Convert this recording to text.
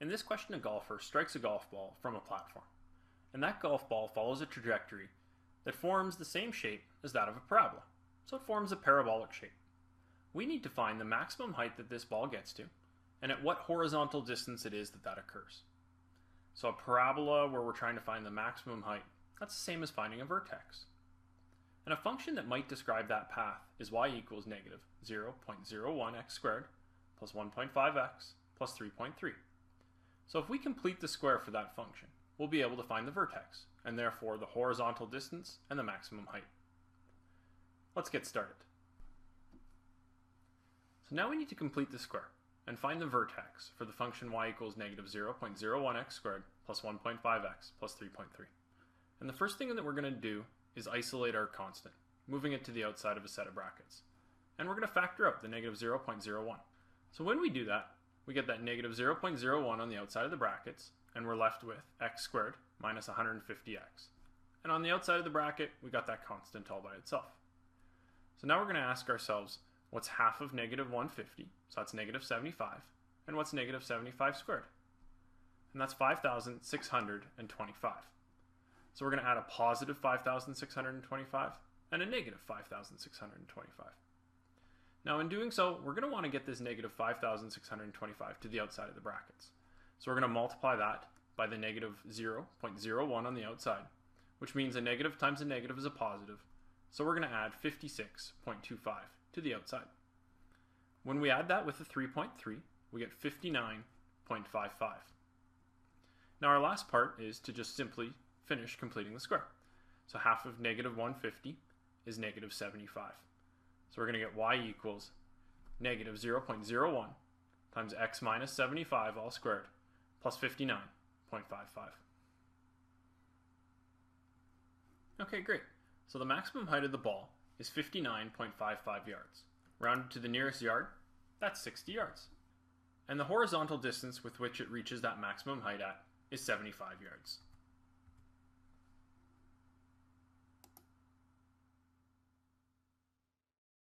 In this question, a golfer strikes a golf ball from a platform, and that golf ball follows a trajectory that forms the same shape as that of a parabola, so it forms a parabolic shape. We need to find the maximum height that this ball gets to, and at what horizontal distance it is that occurs. So a parabola where we're trying to find the maximum height, that's the same as finding a vertex. And a function that might describe that path is y equals negative 0.01x squared plus 1.5x plus 3.3. So if we complete the square for that function, we'll be able to find the vertex, and therefore the horizontal distance and the maximum height. Let's get started. So now we need to complete the square and find the vertex for the function y equals negative 0.01x squared plus 1.5x plus 3.3. And the first thing that we're going to do is isolate our constant, moving it to the outside of a set of brackets. And we're going to factor out the negative 0.01. So when we do that, we get that negative 0.01 on the outside of the brackets, and we're left with x squared minus 150x. And on the outside of the bracket, we got that constant all by itself. So now we're going to ask ourselves, what's half of negative 150? So that's negative 75. And what's negative 75 squared? And that's 5,625. So we're going to add a positive 5,625 and a negative 5,625. Now in doing so, we're going to want to get this negative 5,625 to the outside of the brackets. So we're going to multiply that by the negative 0.01 on the outside, which means a negative times a negative is a positive. So we're going to add 56.25 to the outside. When we add that with a 3.3, we get 59.55. Now our last part is to just simply finish completing the square. So half of negative 150 is negative 75. So we're going to get y equals negative 0.01 times x minus 75 all squared plus 59.55. Okay, great. So the maximum height of the ball is 59.55 yards. Rounded to the nearest yard, that's 60 yards. And the horizontal distance with which it reaches that maximum height at is 75 yards.